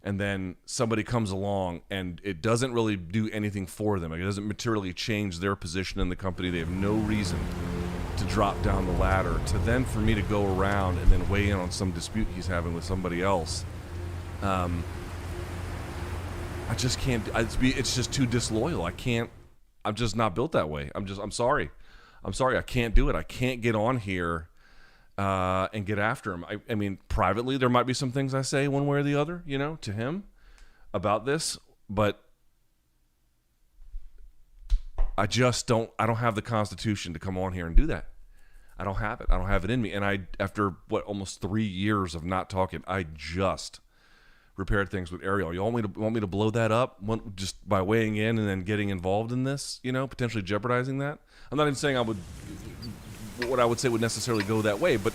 and then somebody comes along and it doesn't really do anything for them. Like, it doesn't materially change their position in the company. They have no reason to drop down the ladder. To then for me to go around and then weigh in on some dispute he's having with somebody else, I just can't. It's just too disloyal. I can't. I'm just not built that way. I'm sorry. I can't do it. I can't get on here and get after him. I mean, privately, there might be some things I say one way or the other, to him about this, but I don't have the constitution to come on here and do that. I don't have it. I don't have it in me. And after almost 3 years of not talking, I just repaired things with Ariel. You want me to blow that up just by weighing in and then getting involved in this, potentially jeopardizing that? I'm not even saying what I would say would necessarily go that way, but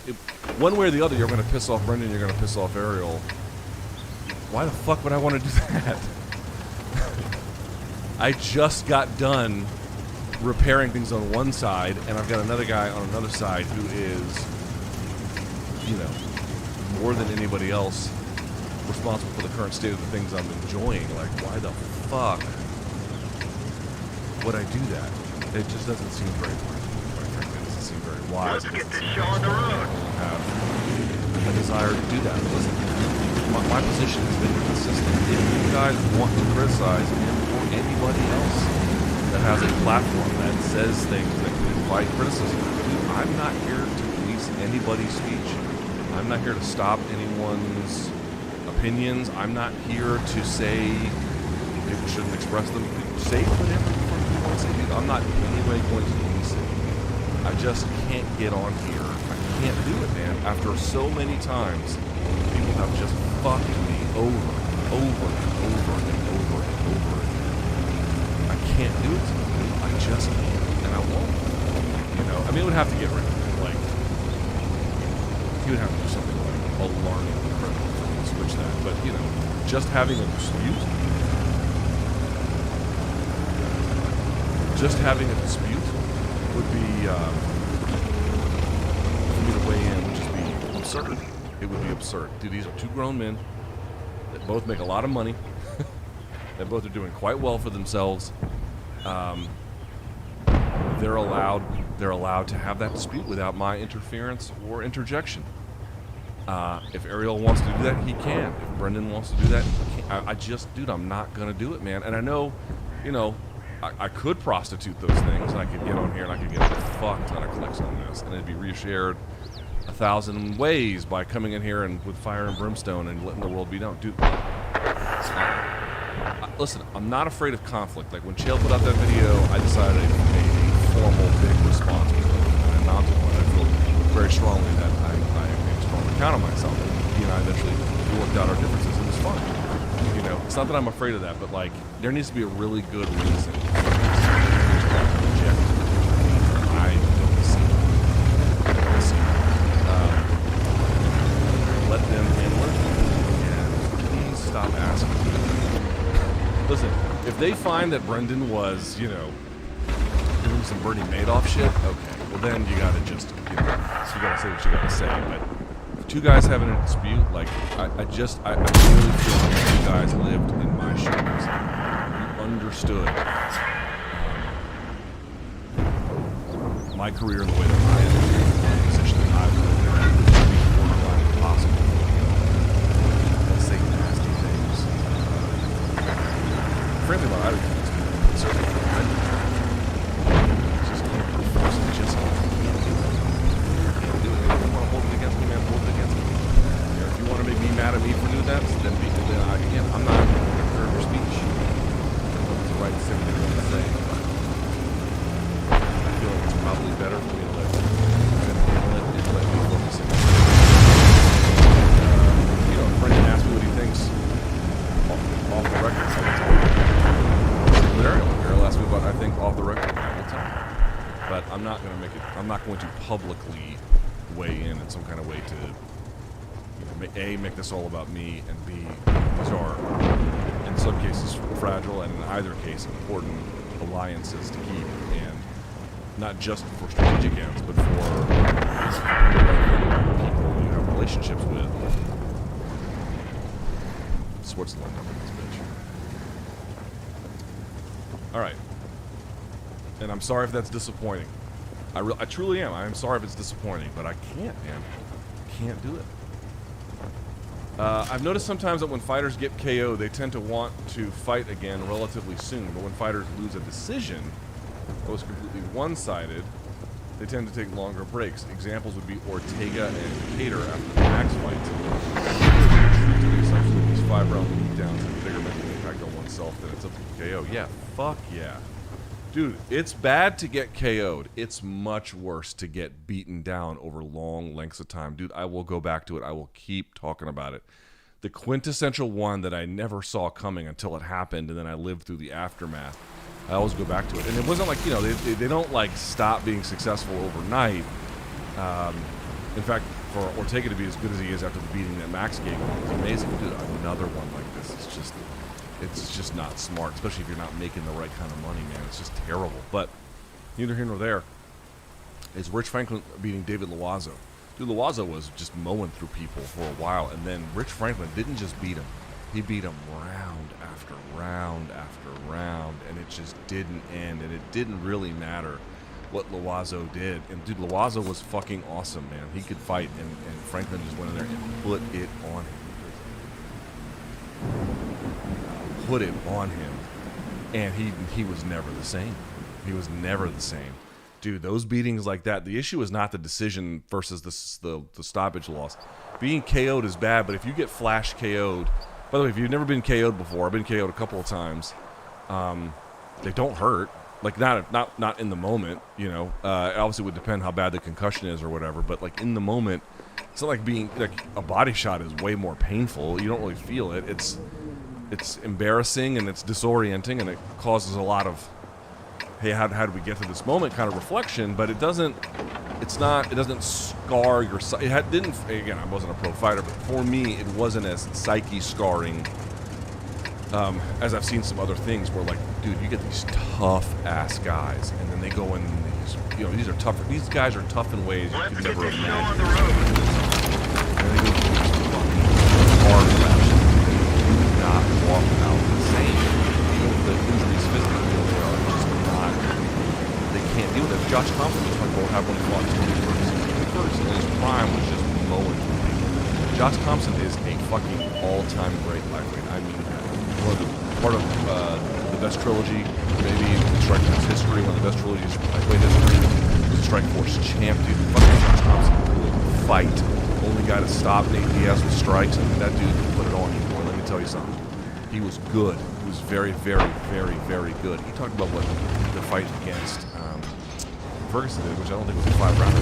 one way or the other, you're going to piss off Brendan, you're going to piss off Ariel. Why the fuck would I want to do that? I just got done repairing things on one side, and I've got another guy on another side who is, more than anybody else responsible for the current state of the things I'm enjoying. Like, why the fuck would I do that? It just doesn't seem very wise. Quite frankly, it doesn't seem very wise. Let's get this show on the road. Have a desire to do that. Listen, my position has been consistent. If you guys want to criticize him or anybody else that has a platform that says things that can invite criticism, I'm not here to police anybody's speech. I'm not here to stop anyone's opinions. I'm not here to say people shouldn't express them. Say whatever you want to say. I'm not in any way going to police it. I just can't get on here. I can't do it, man. After so many times, people have just fucked me over and over and over and over and over again. I can't do it. I just can't, and I won't. I mean, it would have to get rid of it. Like, he would have to do something like alarming criminal for me to switch that. But just having a dispute. Just having a dispute would be, for me to weigh in, would just be absurd. It would be absurd. Dude, these are two grown men that both make a lot of money, that both are doing quite well for themselves. They're allowed to have that dispute without my interference or interjection. If Ariel wants to do that, he can. If Brendan wants to do that, he can. Dude, I'm not gonna do it, man. And I know, I could prostitute those things, and I could get on here and I could get a fuck ton of clicks on this, and it'd be reshared 1,000 ways by coming in here and with fire and brimstone and letting the world be known. Dude, listen, I'm not afraid of conflict. Like, when Chael put out that video, I decided a formal big response was going to be, and I mounted one. I feel very strongly that I made a strong account of myself. He and I eventually worked out our differences, and it was fun. It's not that I'm afraid of that, but like, there needs to be a really good reason for this to reject. I don't see it. Let them handle it, and please stop asking. Listen, if they find that Brendan was, doing some Bernie Madoff shit, okay, well then you gotta just, you gotta say what you gotta say. But if two guys having a dispute, like, I really feel like if you guys lived in my shoes, you understood my career in the way that I am, the position that I've lived in, it would be borderline impossible to say nasty things. Frankly, about either things, certainly for Brendan. Just can't be forced to just can't do it. If you want to hold it against me, man, hold it against me. If you want to make me mad at me for doing that, then I'm not going to curb your speech. It's the right to say what you want to say. I feel like it's probably better for me to let me focus in. Brendan asked me what he thinks off the record. I will tell you. With Ariel asked me what I think off the record. I will tell you. But I'm not going to publicly weigh in some kind of way to, A, make this all about me, and B, these are, in some cases, fragile, and in either case, important alliances to keep, and not just for strategic ends, but for people you have relationships with. It's Switzerland up in this bitch. All right. And I'm sorry if that's disappointing. I truly am. I'm sorry if it's disappointing, but I can't, man. Can't do it. I've noticed sometimes that when fighters get KO, they tend to want to fight again relatively soon. But when fighters lose a decision that was completely one-sided, they tend to take longer breaks. Examples would be Ortega and Cater after the Max fight. Essentially, these 5-round beatdowns have a bigger mental impact on oneself than it's up to KO. Yeah, fuck yeah. Dude, it's bad to get KO'd. It's much worse to get beaten down over long lengths of time. Dude, I will go back to it. I will keep talking about it. The quintessential one that I never saw coming until it happened, and then I lived through the aftermath. I always go back to it. And it wasn't like, you know, they don't, like, stop being successful overnight. In fact, for Ortega to be as good as he is after the beating that Max gave him, it's amazing. Dude, another one like this. It's just not smart, especially if you're not making the right kind of money, man. It's just terrible. But neither here nor there is Rich Franklin beating David Loiseau. Dude, Loiseau was just mowing through people for a while, and then Rich Franklin didn't just beat him. He beat him round after round after round, and it just didn't end, and it didn't really matter what Loiseau did. And dude, Loiseau was fucking awesome, man. He could fight, and Franklin just went in there and put it on him. Put it on him, and he was never the same. He was never the same. Dude, those beatings like that, the issue is not the decision versus the stoppage loss. Being KO'd is bad, but if you get flash KO'd, by the way, if you've never been KO'd before, I've been KO'd a couple of times, they don't hurt. Like, not in the moment, you know. Obviously, it would depend how bad the concussion is or whatever, but, like, in the moment, it's not like being, like, a body shot is way more painful. You don't really feel it. It's embarrassing, and it's disorienting, and it causes a lot of, hey, how did we get to this moment kind of reflection, but it doesn't scar your, again, I wasn't a pro fighter, but for me, it wasn't as psyche scarring as I've seen some other things where, like, dude, you get these tough ass guys, and then they go in these, you know, these guys are tough in ways you could never imagine. And they go through these fucking hard matches. Not walk out the same. Even with the injuries physically, they are just not. They can't deal with it. Josh Thompson was like what happened when he fought Tony Ferguson. In his prime was just mowing through people. Josh Thompson is a fucking all-time great lightweight. I mean, part of the best trilogy, maybe in Strikeforce history, one of the best trilogies in lightweight history. Was a Strikeforce champ, dude. Fucking Josh Thompson could fight. Only guy to stop Nate Diaz with strikes. I mean, that dude could put it on you. Let me tell you something. He was good. He was very, very, very, very good. He talked about what the fight against Ferguson did, which I don't think was a 5-rounder.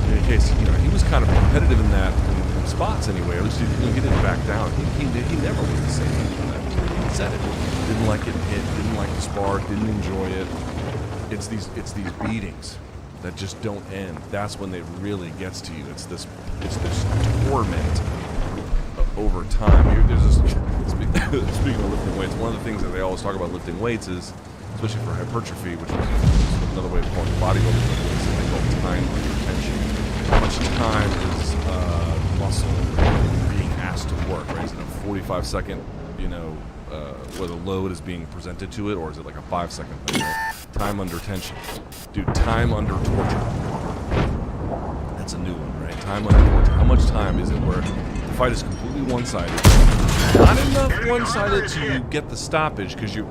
In any case, you know, he was kind of competitive in that in spots anyway. At least he didn't back down. He never was the same after that. He said it. Didn't like getting hit. Didn't like to spar. Didn't enjoy it. It's these beatings that just don't end. That's when it really gets to you. It's this torment over time. There's this, speaking of lifting weights, one of the things that they always talk about lifting weights is, especially for hypertrophy, which is another way of calling bodybuilding, is something called time under tension. How much time is muscle being asked to work, right? Is it a 45-second, you know, where the load is being presented to it, or is it like a 5-second thing, right? Time under tension. Dude, time under torture. That's a new one, right? Time under torture. How much time is it where the fight is completely one-sided? Not enough one-sided to get the stoppage, because you,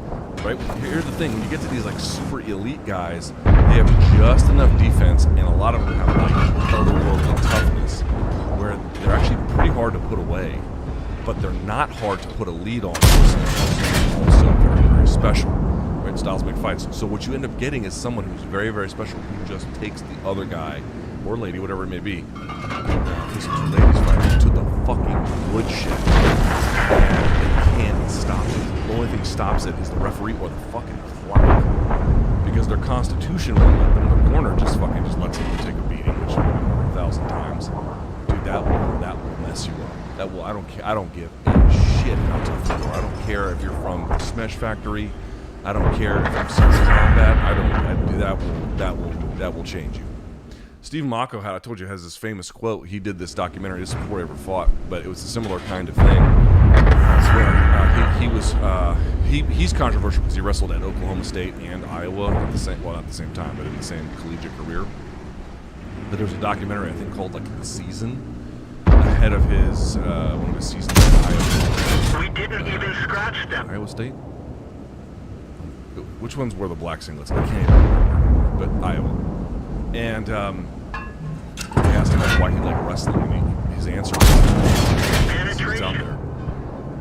right? Here's the thing: when you get to these like super elite guys, they have just enough defense, and a lot of them have like otherworldly toughness, where they're actually pretty hard to put away, but they're not hard to put a lead on. Also very, very special. Right? Styles make fights. So what you end up getting is someone who's very, very special, who just takes the other guy or lady, whatever it may be, takes two ladies fighting to the fucking woodshed, and they can't stop it. The only thing stops it is the referee or the fucking clock, because their constitution won't let them. The corner just lets them take a beating, which 1,000 times. Dude, that will mess you up. I don't give a shit how tough you are. I don't care if you're from Smash Factory. I don't care if I'm Secret Combat. That will change you. Steve Mocco I told you, has this famous quote. He did this documentary. This is before he ever fought, but it was a similar kind of thing. Where he's controversial because he wrestled at Oklahoma State and Iowa at the same, well, not at the same time, but in the same collegiate career. But there was a documentary, I think, called like The Season, ahead of his one of his seasons in Iowa. We didn't even scratch them. Iowa State? Which ones were the black singlets? I can't remember, but Iowa. And they asked him why he liked wrestling, and his answer was he's out there.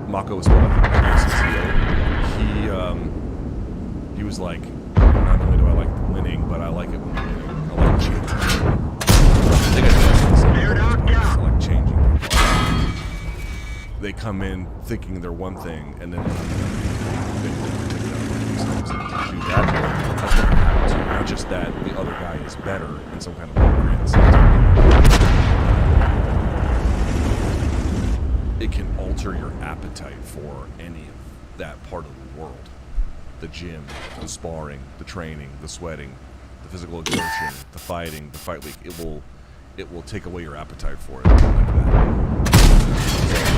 Mocco was one of the CCO. He was like, not only do I like winning, but I like it when we're winning. I like cheating. I think I like changing people. They come in thinking they're one thing, and then they do that. That's what happens. Not just that the other guy is better in some kind of grand sense. It can alter your appetite for any of that part of the world. The gym, the sparring, the training, the sweating, the physical exertion, the fighting, the fight week. It will take away your appetite for it like that.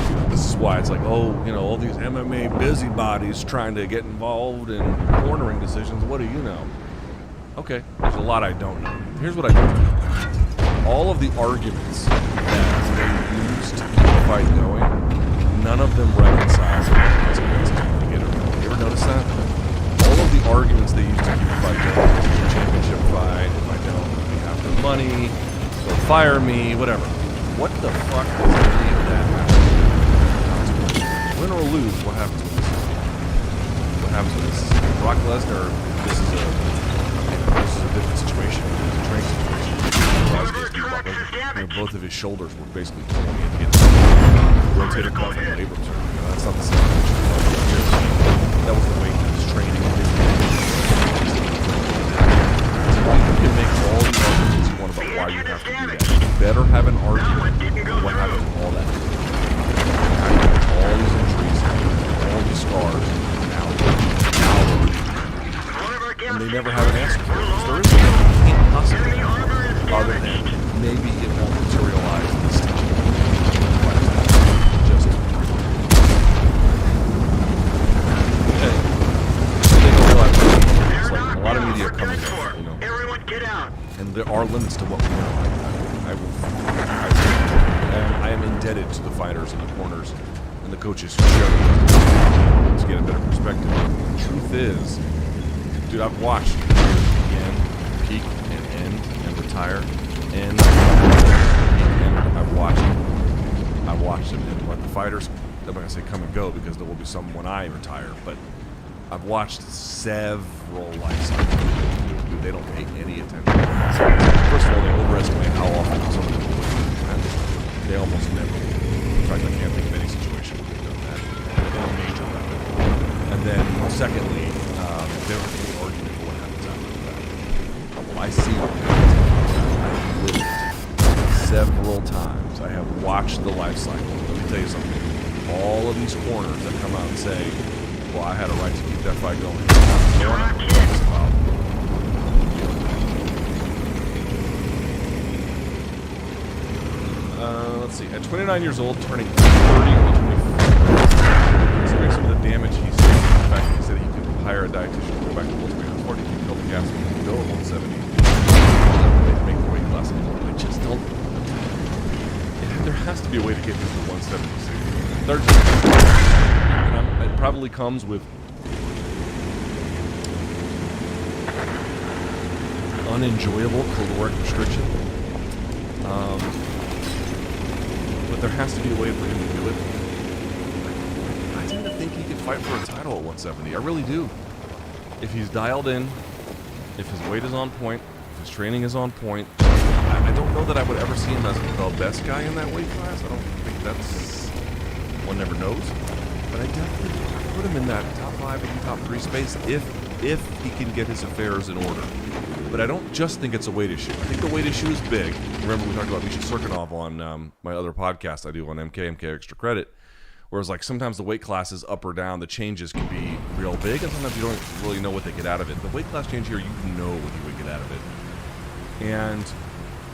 So this is why it's like, oh, you know, all these MMA busybodies trying to get involved in cornering decisions. What do you know? Okay, there's a lot I don't know. Here's what I do know. All of the arguments that they use to keep the fight going, none of them reconcile with the consequences when they get it. You ever notice that? All of the arguments they use to keep the fight going, it's a championship fight, if I don't, we have the money, they'll fire me, whatever. What the fuck does any of that happen? Win or lose, what happens with this? What happens with this? Brock Lesnar, this is a different situation. It's a training situation. Both of his shoulders were basically pulling in against rotator cuff and labrum surgery. You know, that's not the same. That was the way he was training. You can make all the arguments you want about why you have to do that. You better have an argument for what happened to all that. All these injuries, all these scars, now, and they never have an answer for it. There is nothing can't possibly happen other than maybe it won't materialize in this teaching. Just okay. They don't realize it's like a lot of media coming in, you know. Everyone get out. And there are limits to what we know. I am indebted to the fighters and the corners and the coaches who share them to get a better perspective. The truth is, dude, I've watched again peak and end and retire and I've watched them and let the fighters, I'm not gonna say come and go because there will be some when I retire, but I've watched several life cycles. Dude, they don't pay any attention. First of all, they overestimate how often somebody will win. They almost never win. In fact, I can't think of any situation where they've done that in a major weapon. And then, secondly, they don't have any argument for what happens after that. Well, I see what happens. I've lived it several times. I have watched the life cycle. Let me tell you something. All of these corners that come out and say, well, I had a right to keep that fight going. Let's see. At 29 years old, turning 30 on the 24th, considering some of the damage he's seen, the fact that he said he could hire a dietitian to go back to welterweight. It's hard to keep Kelvin Gastelum to go at 170. They make the weight class anymore. They just don't. There has to be a way to get him to 176. It probably comes with unenjoyable caloric restriction. But there has to be a way for him to do it. I tend to think he could fight for a title at 170. I really do. If he's dialed in, if his weight is on point, if his training is on point. I don't know that I would ever see him as the best guy in that weight class. I don't think that's... One never knows. But I definitely put him in that top 5 and top 3 space if he can get his affairs in order. But I don't just think it's a weight issue. I think the weight issue is big. Remember we talked about Misha Cirkunov on my other podcast I do on MK Extra Credit, whereas like sometimes the weight classes up or down, the changes can be real big, and sometimes you don't really know what they get out of it. The weight class change here, you know what you would get out of it. And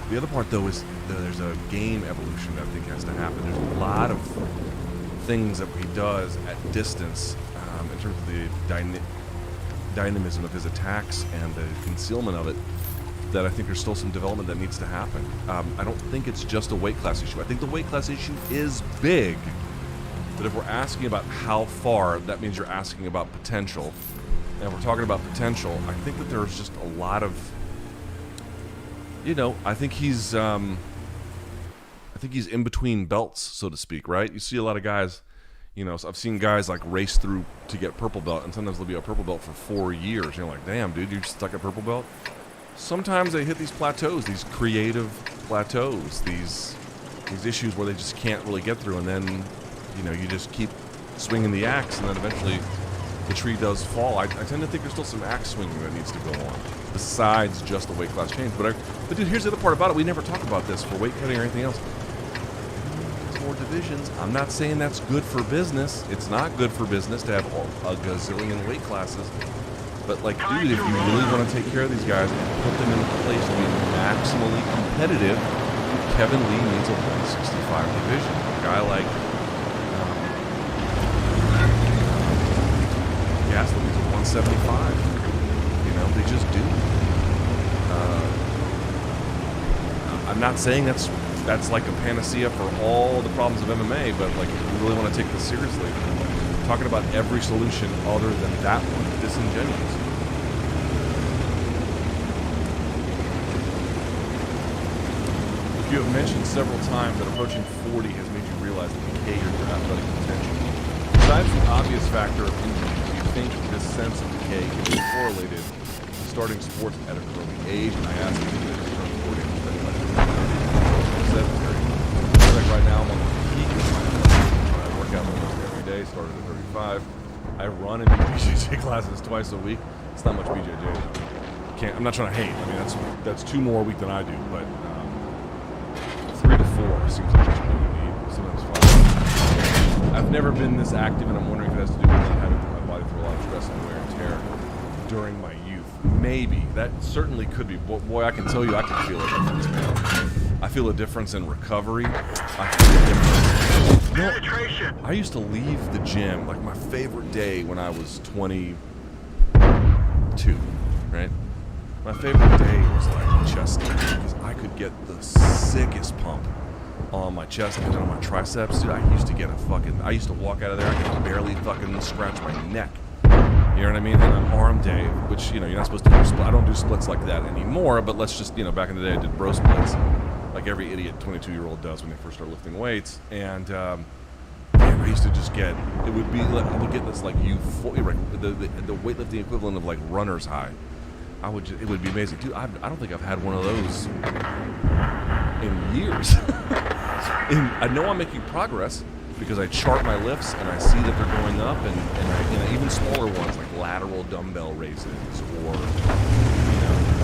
The other part, though, is there's a game evolution that I think has to happen. There's a lot of things that he does at distance in terms of the dynamism of his attacks and the concealment of it, that I think there's still some development that needs to happen. I don't think it's just a weight class issue. I think the weight class issue is big, but if we're asking about how far, that means you're asking about potential. And if we're talking about potential, I think that there's just a lot of, I think he's in between belts, so to speak, right? You see a lot of guys, so I've seen guys like race through to get purple belt, and sometimes they'll be a purple belt for 4 years. You're like, damn, dude, you're stuck at purple belt? Sometimes they hit these plateaus, these creative plateaus, these issues where they just can't really get through, and then, you just keep swinging the axe, and then eventually the tree does fall. I tend to think there's still some axe swinging that needs to go on, besides just the weight class change. But dude, here's the other part about it. We never talk about this for weight cutting or anything else. More divisions. I'm not saying that's good for business. It's not good for business to have a gazillion weight classes. But dude, if you really want to take care of these guys and put them in a place to be maximally competitive, Kevin Lee needs a 165 division. A guy like Gastelum needs a 175. They just do. I'm not saying that's like a panacea for all the problems of MMA, but if you really want to take this seriously, talking about every solution other than that one is disingenuous. You have mentioned several times that approaching 40 has made you realize the decay of your athletic potential. Besides the obvious factor of injury, do you think this sense of decay can be correlated to starting sports at an early age? And I ask you to turn 40 and spend sedentary. Like right now, I'm on the peak of my life. I work out almost every day, started at 35. I run and do BJJ classes twice a week. It's not much BJJ. I'm not trying to hate. I mean, that's 2 more a week than I do, but 3 to 4 seems like what you really need. Sometimes 5. I've never been this active, and I'm wondering if it has to do with having put my body through a lot of stress and wear and tear during my youth. Maybe. That certainly could be. Boy, I can tell you I can feel a difference, man. I feel a difference in recovery. I feel a difference. Penetration. I used to leave the gym, my favorite day when I was 22, right? My favorite day was chest day, because I could get the sickest pump on my chest and on my triceps. Dude, I used to walk out of there, I could barely fucking scratch my neck. You know what I mean? And on arm day, which, you're not supposed to do split. I don't do splits like that anymore, but let's just, back in the day I did bro splits, like every idiot 22-year-old does when they first start lifting weights. And, I used to just get, I would get this euphoria, the weightlifting equivalent of runner's high. It would be amazing. Dude, I don't think I've had one of those in years. And I know I'm making progress because I chart my lifts and I see that they're going up, and even smaller ones like lateral dumbbell raises or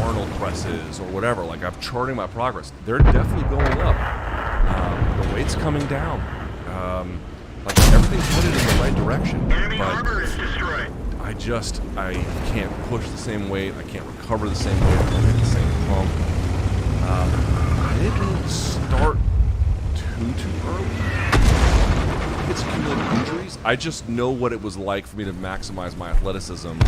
Arnold presses or whatever. I'm charting my progress. They're definitely going up. The weight's coming down. Everything's headed in the right direction. Enemy armor is destroyed. I can't push the same weight. I can't recover the same weight. I can't hit the same pump. I didn't start too early. It's cumulative injuries. I just know what it was like for me to maximize my athleticism,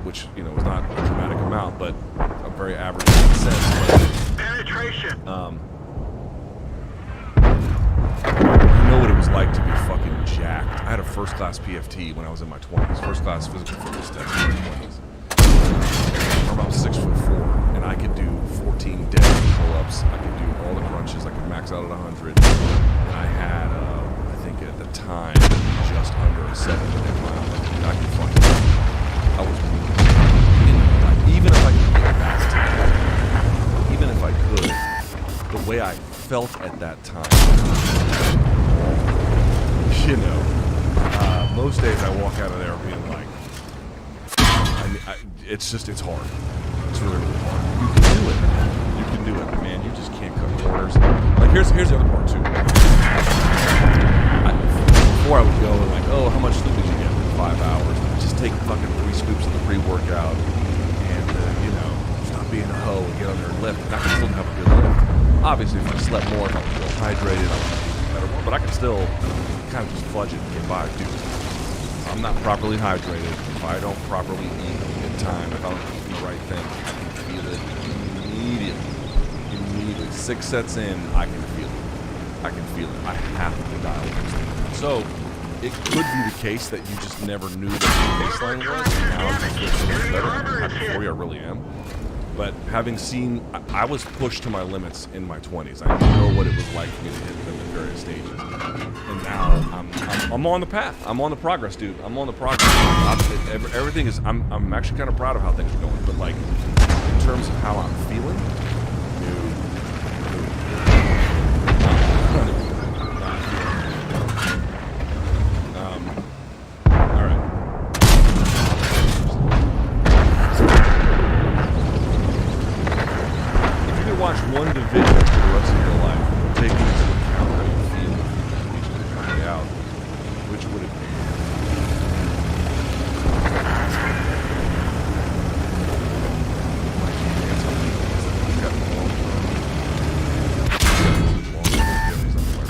which, was not a dramatic amount, but I'm very average in that sense. Penetration. I know what it was like to be fucking jacked. I had a first-class PFT when I was in my 20s. First-class physical fitness test in my 20s. I'm about 6'4", and I could do 14 deadlift pull-ups. I could do all the crunches. I could max out at 100. And I had, I think at the time, just under a 7-minute mile. I could fucking. I was. Even if I could get back to, even if I could, the way I felt at that time. Most days I walk out of there being it's hard. It's really, really hard. You can do it, man. You can do it, but man, you just can't cut corners. Here's the other part too. Before I would go and how much sleep did you get? 5 hours. I'd just take fucking 3 scoops of the pre-workout and stop being a hoe and get on there and lift. And I can still have a good lift. Obviously, if I slept more, if I feel hydrated, I would be better one. But I can still kind of just fudge it and get by, dude. I'm not properly hydrated. If I don't properly eat in time, if I don't eat the right thing, I can feel it immediately. Immediately. 6 sets in, I can feel it. I can feel it. I have to dial this thing. So, it could be the case that you just never knew that the baseline was, and now it just feels so much better. I'm happy for you, I really am. But having seen, I was pushed to my limits in my 20s. I know what it was like for me to hit them in various stages. And now I'm on the path. I'm on the progress, dude. I'm on the progress. Everything is, I'm actually kind of proud of how things are going. But like, in terms of how I'm feeling, watch one division for the rest of your life, taking into account how you feel each of the out, which would it be?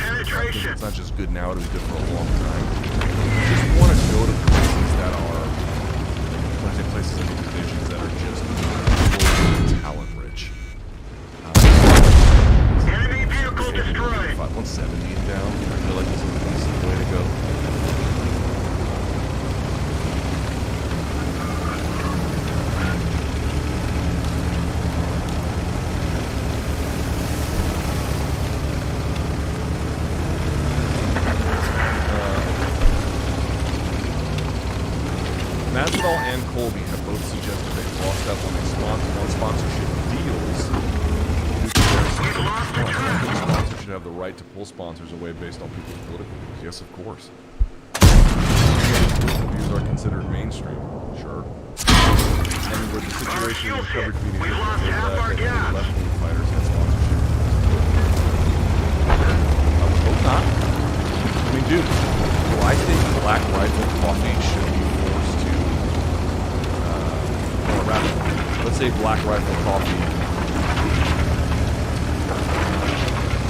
Penetration. It's not just good now, it'll be good for a long time. I just want to go to places that are, when I say places, I mean divisions that are just talent rich. Enemy vehicle destroyed. 170 and down. I feel like this is a decent way to go. Masvidal and Colby have both suggested they've lost out on sponsorship deals. Sponsors should have the right to pull sponsors away based on people's political views. Yes, of course. Political views are considered mainstream. Sure. And with the situation in covered media, that left-wing fighters have sponsorship. I would hope not. I mean, dude, do I think Black Rifle Coffee should be forced to, or rather, let's say Black Rifle Coffee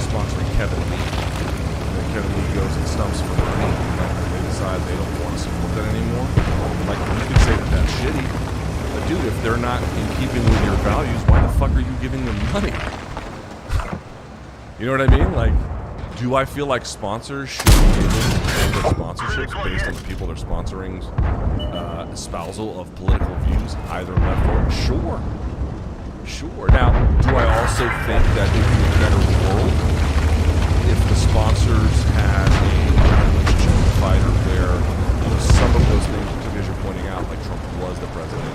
sponsoring Kevin Lee. And then Kevin Lee goes and stumps for money, and they decide they don't want to support that anymore. Like, you could say that that's shitty, but dude, if they're not in keeping with your values, why the fuck are you giving them money? You know what I mean? Like, do I feel like sponsors should be able to pay their sponsorships based on the people they're sponsoring's espousal of political views, either left or sure? Sure. Now, do I also think that it would be a better world if the sponsors had a relationship with the fighter where, you know, some of those things, as you're pointing out, like Trump was the president,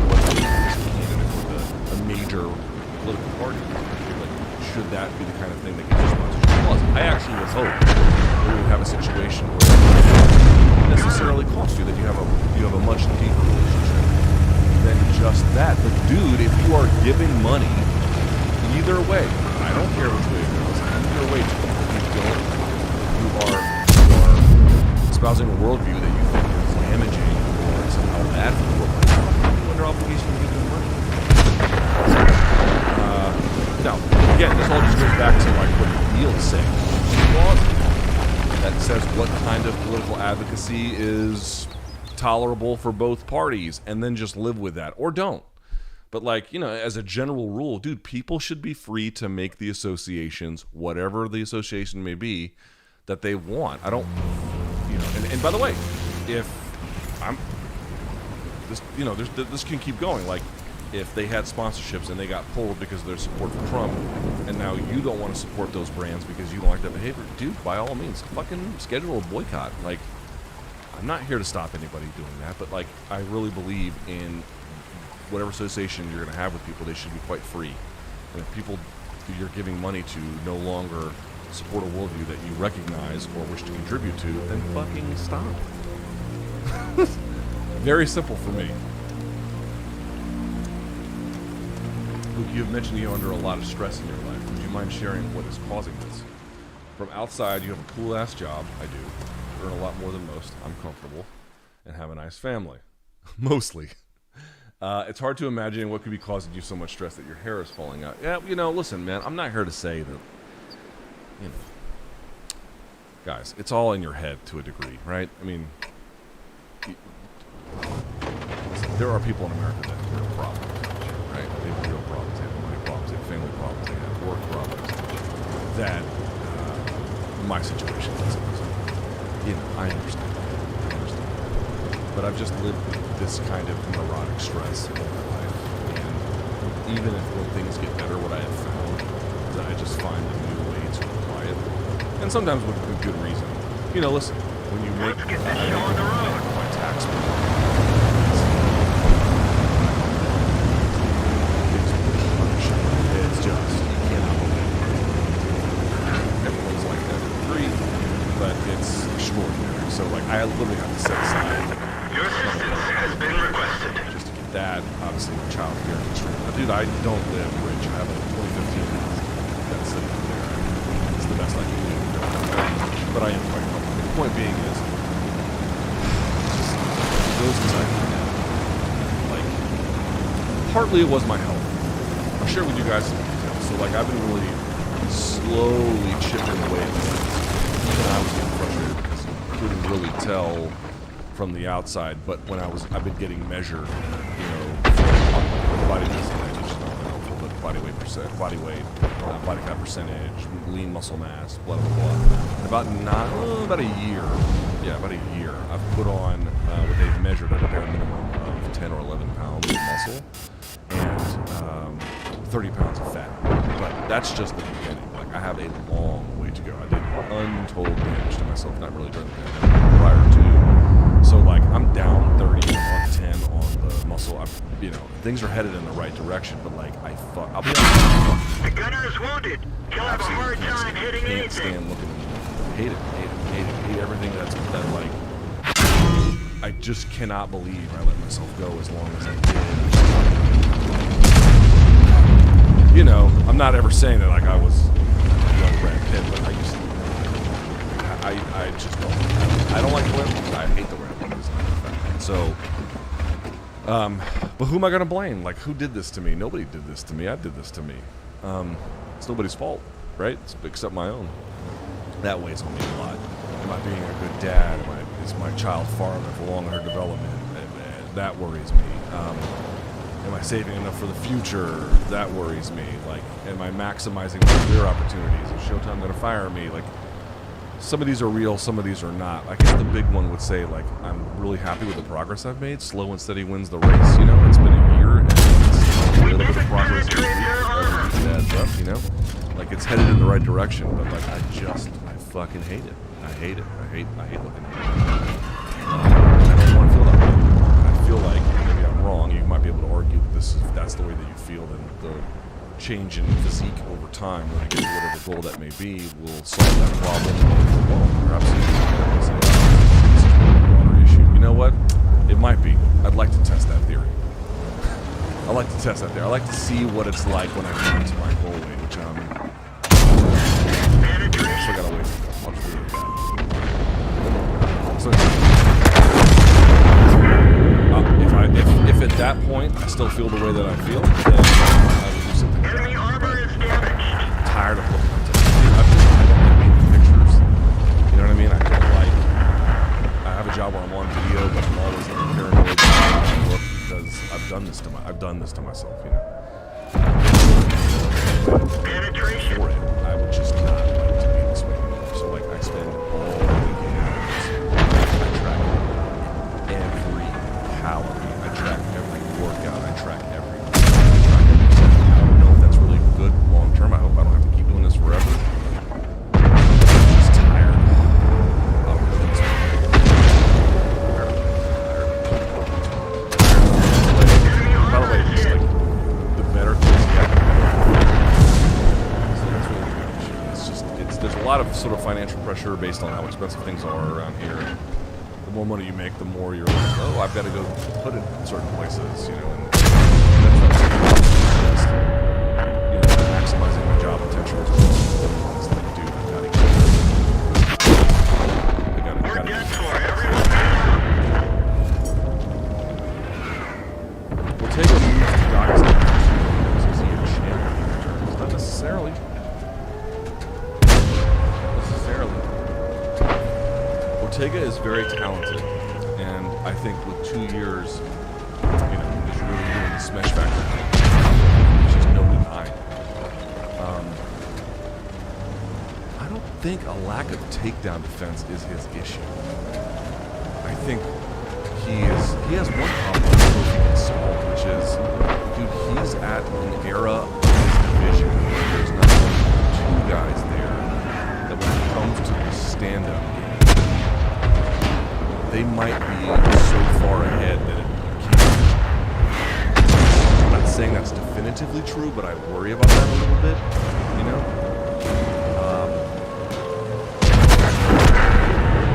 was the candidate for a major political party. Like, should that be the kind of thing that gets your sponsorship? Plus, I actually would hope that we would have a situation where it doesn't necessarily cost you, that you have a much deeper relationship than just that. But dude, if you are giving money, either way, I don't care which way it goes, either way, you are espousing a worldview that you think is damaging or somehow bad for the world, you're under obligation to give them money. Now, again, this all just goes back to like what the deal is saying. That says what kind of political advocacy is tolerable for both parties, and then just live with that, or don't. But like, you know, as a general rule, dude, people should be free to make the associations, whatever the association may be, that they want. I don't, you know, and by the way, if I'm this, you know, this can keep going. Like, if they had sponsorships and they got pulled because of their support for Trump, and now you don't want to support those brands because you don't like that behavior, dude, by all means, fucking schedule a boycott. Like, I'm not here to stop anybody doing that, but like, I really believe in whatever association you're going to have with people, they should be quite free. And if people who you're giving money to no longer support a worldview that you recognize or wish to contribute to, then fucking stop. Very simple for me. Luke, you have mentioned you're under a lot of stress in your life. Would you mind sharing what is causing this? From outside, you have a cool-ass job. I do. Earn a lot more than most. I'm comfortable. And have a nice family. Mostly. It's hard to imagine what could be causing you so much stress that your hair is falling out. Yeah, you know, listen, man, I'm not here to say that, you know, guys, it's all in your head to a degree, right? I mean, listen, there are people in America that have real problems, right? They have real problems, they have money problems, they have family problems, they have work problems that my situation doesn't. You know, I understand. But I've just lived this kind of neurotic stress in my life. And even if when things get better, what I have found is that I just find a new way to apply it. And sometimes with good reason. You know, listen, when you make Let's get this show on the road. my tax bill, it's just, you cannot believe it. Everyone's like that to a degree, but it's extraordinary. So, like, I literally have to set aside Your assistance has been requested. just to get that. Obviously, my child care is extreme. Dude, I don't live rich. I have a 2015 house that's sitting up there. It's the best I can do. But I am quite comfortable. The point being is, just those inside my head. Like, partly it was my health. I'll share with you guys some details. So, like, I've been really slowly chipping away at things. Even I was getting frustrated because you couldn't really tell from the outside, but when I've been getting measured, you know, body percentage, body weight, body fat percentage, lean muscle mass, blah blah blah. About a year, I've put on what they've measured at a bare minimum of 10 or 11 pounds of muscle and 30 pounds of fat. But that's just the beginning. Like, I have a long way to go. I did untold damage to myself, not really during the pandemic, prior to. So, like, I'm down 30, I'm up 10 on the muscle. You know, things are headed in the right direction, but, like, I'll be honest. The gunner is wounded. He'll have a hard time hitting Can't anything. stand looking at me. Hate everything that, like, I just cannot believe I let myself go as long as I did. You know, I'm not ever saying that, like, I was young Brad Pitt, but I just don't. I don't like the way I hate the way I look, as a matter of fact. So, but who am I going to blame? Like, who did this to me? Nobody did this to me. I did this to me. It's nobody's fault, right? Except my own. That weighs on me a lot. Am I being a good dad? Is my child far enough along in her development? That worries me. Am I saving enough for the future? That worries me. Like, am I maximizing my career opportunities? Is Showtime going to fire me? Like, some of these are real, some of these are not. I guess the big one would say, like, I'm really happy with the progress I've made. Slow and steady wins the race, you know? It's been a year, and it's a little bit of progress each week. Everything adds up, you know? Like, it's headed in the right direction, but, like, I fucking hate it. I hate it. I hate looking at it. I don't want to feel that way. I feel like, maybe I'm wrong, you might be able to argue that that's the way that you feel, then the change in physique over time, when I get to whatever goal that may be, will solve that problem. Well, perhaps it's a broader issue. You know what? It might be. I'd like to test that theory. I like to test that theory. I like to see what it's like when I come to my goal weight, which I'm still gotta wait much further than that. So, if at that point I still feel the way that I feel, then I will do something. Enemy armor is damaged. I'm tired of looking at it. I don't like making pictures. You know what I mean? I have a job where I'm on video, but I'm always like paranoid about how I look because I've done this to myself, you know. Penetration. For it, I would just not like to be this way anymore. So, like, I spend all weekend hours. I track every calorie. I track every workout. I track every. I don't know if that's really good long term. I hope I don't have to keep doing this forever. I'm just tired of this. By the way, just like the better things get. There's a lot of sort of financial pressure based on how expensive things are around here. The more money you make, the more you're like, oh, I've got to go put it in certain places, you know. And that's you know, maximizing my job potential as well. It's like, dude, I gotta get it. We're done for. Everyone. We'll Ortega is very talented, and I think with 2 years, is really doing the smash factor thing. There's just no denying. I don't think a lack of takedown defense is his issue. I think he has one problem he can solve, which is, dude, he's at an era of his division where there's not two guys there that when it comes to the stand-up game, they might be so far ahead that you can't. I'm not saying that's definitively true, but I worry about that a little bit,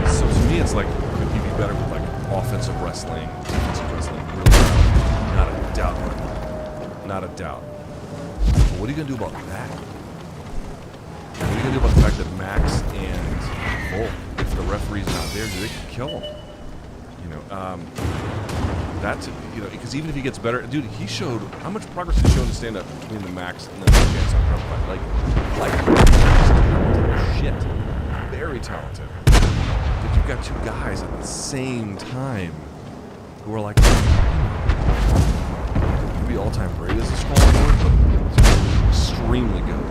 So to me, it's like, could he be better with like offensive wrestling, defensive wrestling? Really, not a doubt. Not a doubt. But what are you gonna do about that? What are you gonna do about the fact that Max and Volk, if the referee's not there, they can kill him? Because even if he gets better, dude, he showed how much progress he showed in the stand-up between the Max and the chance on front fight. Like shit, very talented. But you've got two guys at the same time who are like, maybe all-time great is a strong word, but extremely good.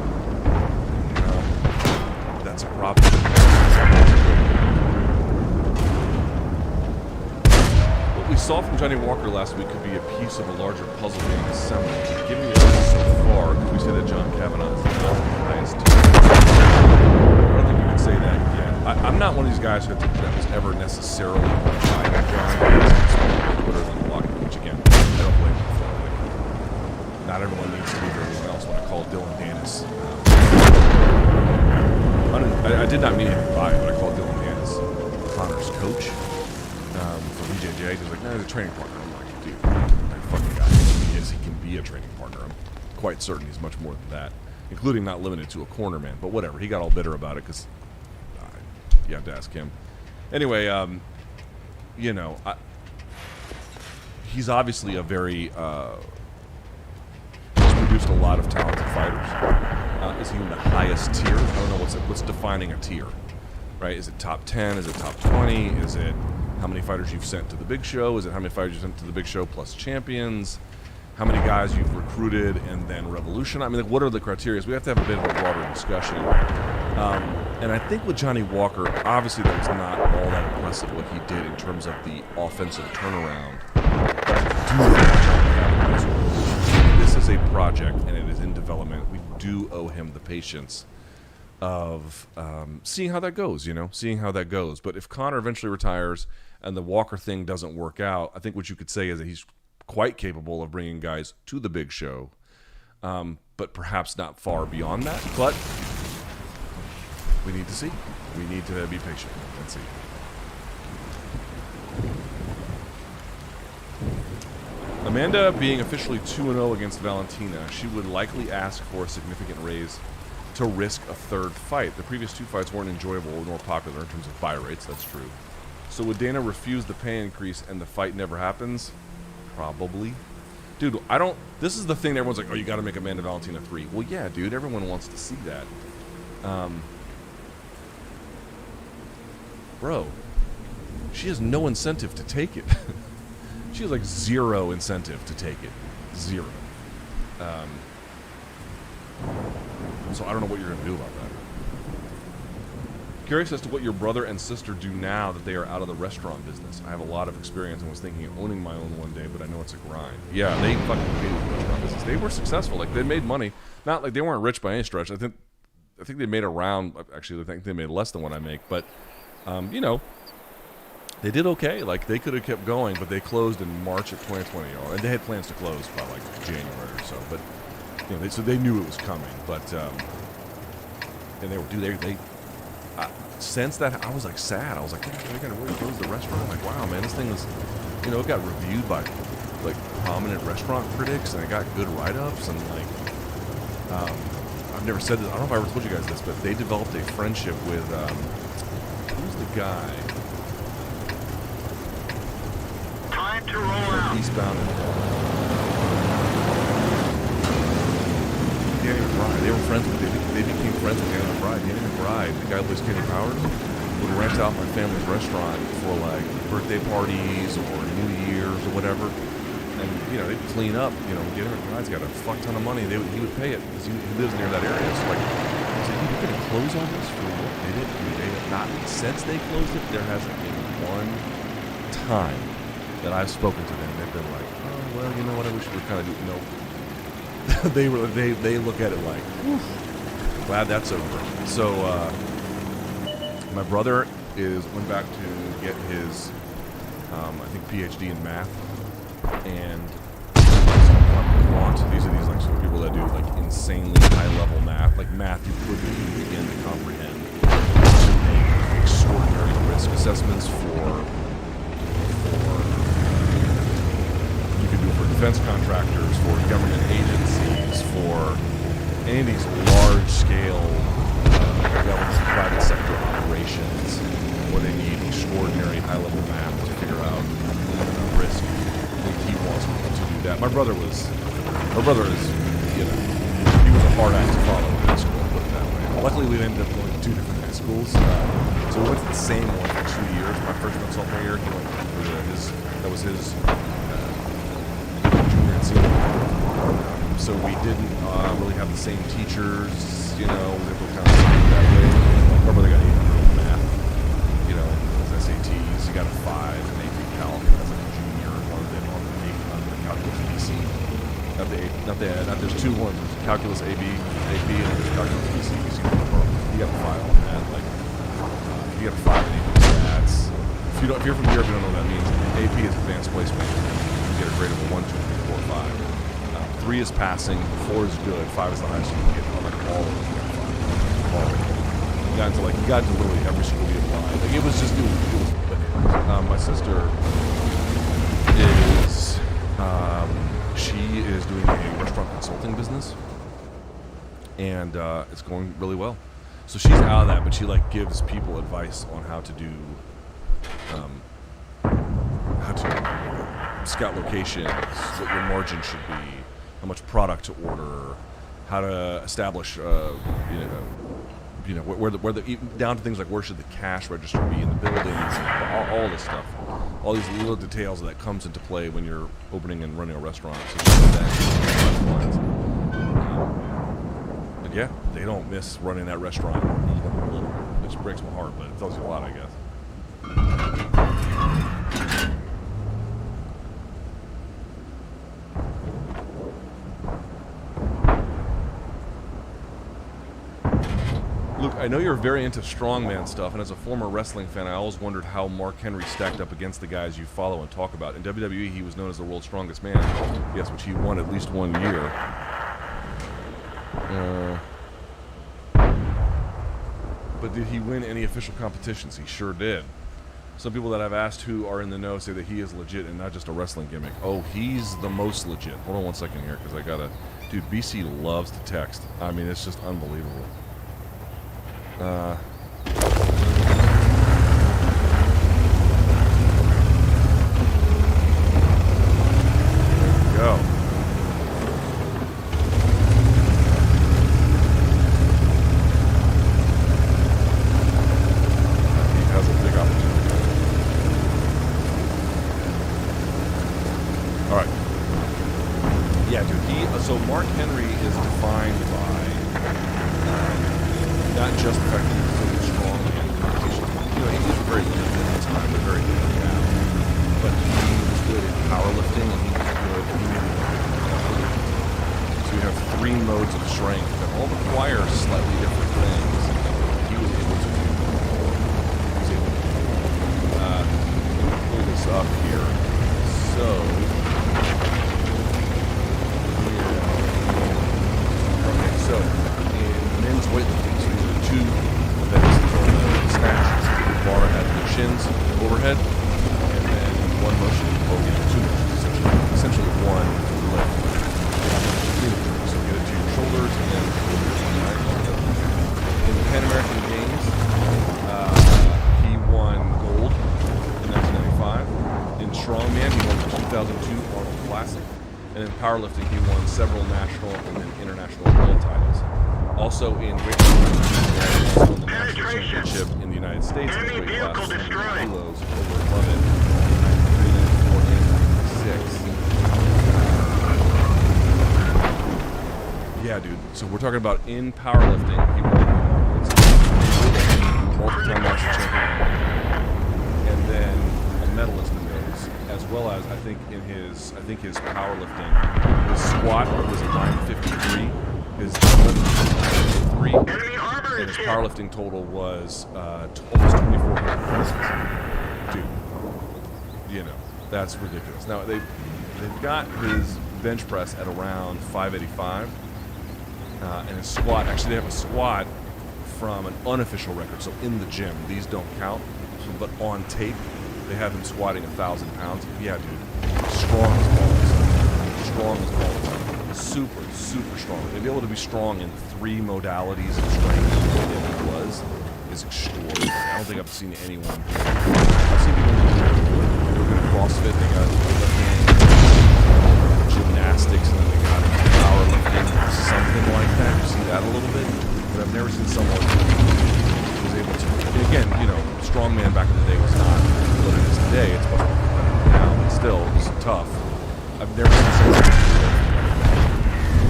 That's a problem. What we saw from Johnny Walker last week could be a piece of a larger puzzle being assembled. Given the evidence so far, could we say that John Kavanaugh is not the highest tier? I don't think we can say that yet. I'm not one of these guys that was ever necessarily high on John. Twitter than blocking, which again, I don't blame him for. Not everyone needs to be everyone else when I call Dylan Dennis. I did not mean him by it, but I called Dylan Dennis Connor's coach from BJJ. He was like, no, he's a training partner. I'm like, dude, that fucking guy he can be a training partner. I'm quite certain he's much more than that, including not limited to a corner man. But whatever, he got all bitter about it because you have to ask him. Anyway, he's obviously a very he's produced a lot of talented fighters. Is he in the highest tier? I don't know what's defining a tier, right? Is it top 10? Is it top 20? Is it how many fighters you've sent to the big show? Is it how many fighters you've sent to the big show plus champions? How many guys you've recruited and then revolutionized? I mean, like, what are the criteria? We have to have a bit of a broader discussion. And I think with Johnny Walker, obviously that was not all that impressive what he did in terms of the offensive turnaround. But I do this is a project and it is in development. We do owe him the patience of seeing how that goes, seeing how that goes. But if Conor eventually retires and the Walker thing doesn't work out, I think what you could say is that he's quite capable of bringing guys to the big show, but perhaps not far beyond that. But we need to see. We need to be patient and see. Amanda being officially 2-0 against Valentina, she would likely ask for a significant raise to risk a third fight. The previous two fights weren't enjoyable or more popular in terms of buy rates, that's true. So would Dana refuse the pay increase and the fight never happens? Probably. Dude, this is the thing that everyone's like, oh, you gotta make Amanda Valentina 3. Well, yeah, dude, everyone wants to see that. Bro, she has no incentive to take it. She has like zero incentive to take it. Zero. So I don't know what you're going to do about that. Curious as to what your brother and sister do now that they are out of the restaurant business. I have a lot of experience and was thinking of owning my own one day, but I know it's a grind. Yeah, they fucking hated the restaurant business. They were successful. Like, they made money. Not like they weren't rich by any stretch. I think they made around, actually, I think they made less than what I make, but, they did okay. Like, they could have kept going, but they closed in March of 2020. And they had plans to close by, like, January or so. But, so they knew it was coming. But, and they were, since that, I was, like, sad. I was like, they're going to really close the restaurant? I'm like, wow, man, this thing is, it got reviewed by, like, prominent restaurant critics, and it got good write-ups, and, like, I've never said this. I don't know if I ever told you guys this, but they developed a friendship with, who's the guy? Time to roll out. Eastbound. Danny McBride. They were friends with. They became friends with Danny McBride. Danny McBride, the guy who plays Kenny Powers. would rent out my family's restaurant for like birthday parties or New Year's or whatever. And, you know, they'd clean up, you know, get him, guy's got a fuck ton of money. He would pay it because he lives near that area. So, like, I was like, you're going to close all this for what? They did not, since they closed it, there hasn't been one time that I've spoken to them. They've been like, oh, well, you know what, I wish we were kind of doing, no. they look at it like, whew, glad that's over. So, my brother went back to get his, I think, PhD in math. And these are these like sort of people that do like insanely high level math, like math you couldn't even begin to comprehend, to make extraordinary risk assessments for you could do for defense contractors, for government agencies, for any of these large scale government and private sector operations where they need extraordinary high level math to figure out risk. He wants to do that. My brother is, you know, he was a hard act to follow in high school, put it that way. Luckily, we ended up going to 2 different high schools. So we went to the same one for 2 years. My freshman and sophomore year, he went that was his junior and senior year. So we didn't really have the same teachers, you know, we were kind of that way. My brother got 800 in math, you know, his SATs, he got a 5 in AP Calc as a junior, on the calculus BC. There's 2 ones. There's calculus AP, and there's calculus BC. He got a 5 on that. Like, he got a 5 in AP stats. If you're from Europe, you don't know what that means. AP is advanced placement. You get a grade of a 1, 2, 3, 4, 5. 3 is passing, 4 is good, 5 is the highest you can get on like all of them. All of them. He got into literally every school he applied. Like it was bananas. My sister is she is doing a restaurant consulting business, and it's going really well. So she's out of that, but she like gives people advice on how to do, how to scout locations, what your margin should be, how much product to order, how to establish, where the down to things like where should the cash register be in the buildings, all this stuff, all these little details that comes into play when you're opening and running a restaurant. So but yeah, they don't miss running that restaurant even a little, which breaks my heart, but it tells you a lot, I guess. Luke, I know you're very into strongman stuff, and as a former wrestling fan, I always wondered how Mark Henry stacked up against the guys you follow and talk about. In WWE, he was known as the world's strongest man, yes, which he won at least 1 year. But did he win any official competitions? He sure did. Some people that I've asked who are in the know say that he is legit and not just a wrestling gimmick. Oh, he's the most legit. Hold on 1 second here, because I gotta... Dude, BC loves to text. I mean, it's just unbelievable. Go. He has a big opportunity. All right. Yeah, dude. So Mark Henry is defined by not just the fact that he was really strong in competition. You know, he was very good at the time, but very good now. But he was good at powerlifting, and he was good at so you have 3 modes of strength that all require slightly different things. He was able to do. Let me pull this up here. So so in men's weightlifting, so these are the 2 events for the snatch. The bar had the shins overhead, and then 1 motion, or 2 motions essentially 1 lift. So get it to your shoulders, and then in the Pan American Games, he won gold in 1995. In strongman, he won the 2002 Arnold Classic. And in powerlifting, he won several national and then international world titles. Also in weightlifting, he won the national championship in the United States in Enemy weight class vehicle 100 destroyed. kilos over above it, 93, 94, and 96. Yeah, dude. So we're talking about in powerlifting. He won multi-time national champion, and then a medalist in those, as well as I think his powerlifting, his squat was a 953, his deadlift was a 903, Enemy armor and is his hit. powerlifting total was almost 2,400 pounds. Dude, you know, that's ridiculous. Now they've got his bench press at around 585. And his squat, actually they have a squat from an unofficial record, so in the gym, these don't count, but on tape, they have him squatting 1,000 pounds. Yeah, dude, strong as balls. Strong as balls. Super, super strong. To be able to be strong in 3 modalities of strength that he was is extraordinary. I don't think I've seen anyone. I've seen people do CrossFit, they got lifting, gymnastics, and then they got powerlifting, something like that. You see that a little bit, but I've never seen someone who was able to. And again, you know, strongman back in the day was not what it is today. It's much more competitive now, but still, it's tough. I've never seen someone who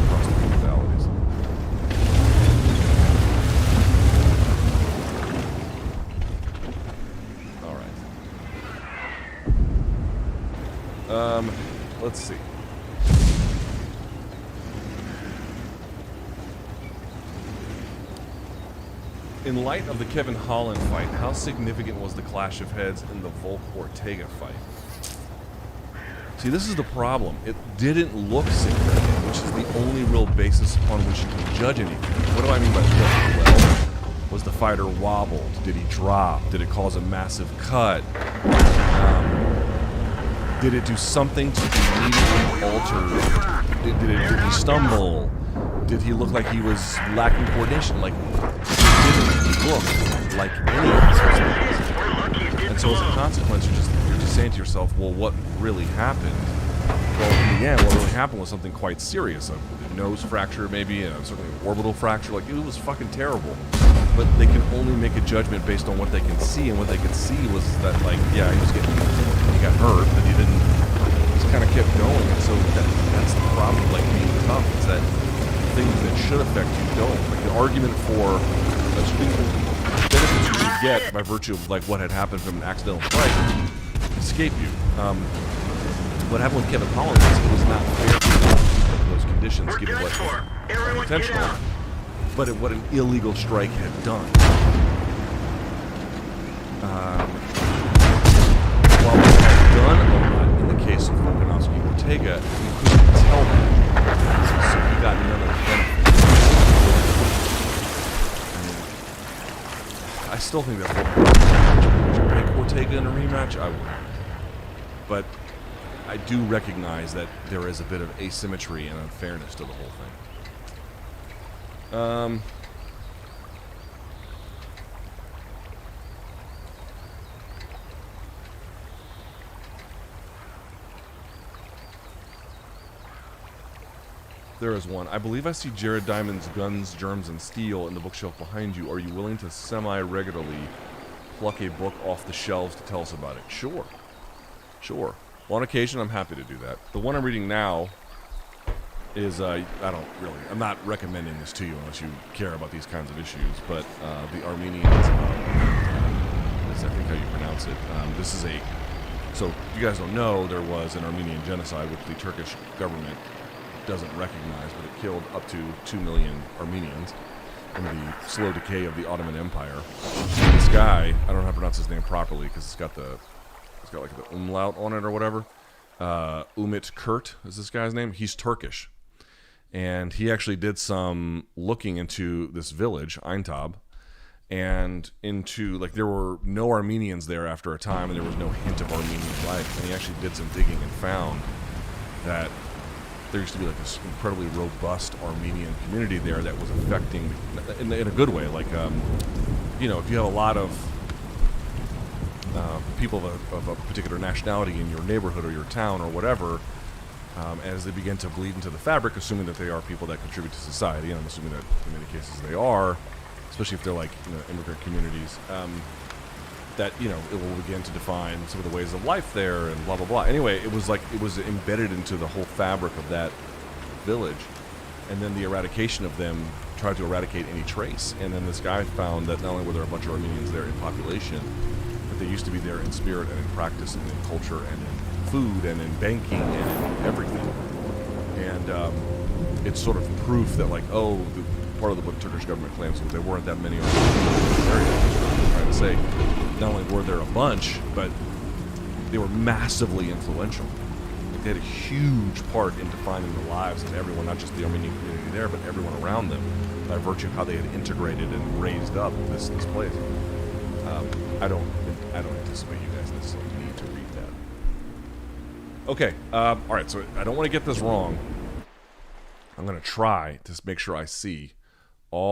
across the modalities. All right. Let's see. In light of the Kevin Holland fight, how significant was the clash of heads in the Volk Ortega fight? See, this is the problem. It didn't look significant, which is the only real basis upon which you can judge anything. What do I mean by that? Well, was the fighter wobbled? Did he drop? Did it cause a massive cut? Did it do something to immediately alter? Did he stumble? Did he look like he was lacking coordination? Like, it didn't look like any of those things. And so as a consequence, you're just saying to yourself, well, what really happened? Well, in the end, what really happened was something quite serious. A nose fracture, maybe, certainly an orbital fracture. Like, it was fucking terrible. But they can only make a judgment based on what they can see, and what they could see was that, like, yeah, he got hurt, but he just kind of kept going. And so that's the problem, like, being tough, is that things that should affect you don't. Like, the argument for benefits you should get by virtue of, like, what had happened from an accidental strike escape you. What happened with Kevin Holland was it was not fair to those conditions, given what potential, but what an illegal strike had done. While it had done a lot in the case of Volkanovski Ortega, you couldn't tell that, so he got none of the benefits. I still think that's what would you pick Ortega in a rematch? I would. But I do recognize that there is a bit of asymmetry and unfairness to the whole thing. There is one. I believe I see Jared Diamond's Guns, Germs, and Steel in the bookshelf behind you. Are you willing to semi-regularly pluck a book off the shelves to tell us about it? Sure. Sure. On occasion, I'm happy to do that. The one I'm reading now is, I'm not recommending this to you unless you care about these kinds of issues, but the Armenians, that's I think how you pronounce it. So if you guys don't know, there was an Armenian genocide which the Turkish government doesn't recognize, but it killed up to 2 million Armenians in the slow decay of the Ottoman Empire. And this guy, I don't know how to pronounce his name properly because it's got like the umlaut on it or whatever. Umit Kurt is this guy's name. He's Turkish. And he actually did some looking into this village, Aintab, and into, like, there were no Armenians there after a time, and there was no hint of Armenian life. And he actually did some digging and found that there used to be like this incredibly robust Armenian community there that was affecting, in a good way, like, you know, if you have a lot of people of a particular nationality in your neighborhood or your town or whatever, as they begin to bleed into the fabric, assuming that they are people that contribute to society, and I'm assuming that in many cases they are, especially if they're like immigrant communities. That it will begin to define some of the ways of life there and blah blah blah. Anyway, it was embedded into the whole fabric of that village, and then the eradication of them tried to eradicate any trace. And then this guy found that not only were there a bunch of Armenians there in population, but they used to be there in spirit and in practice and in culture and in food and in banking and in everything. And it's sort of proof that part of what the Turkish government claims was there weren't that many Armenians in the area. That's what I'm trying to say. Not only were there a bunch, but they were massively influential. They had a huge part in defining the lives of everyone, not just the Armenian community there, but everyone around them, by virtue of how they had integrated and raised up this place. I don't anticipate you guys necessarily need to read that. Okay, all right. So I don't want to get this wrong. I'm going to try to make sure I see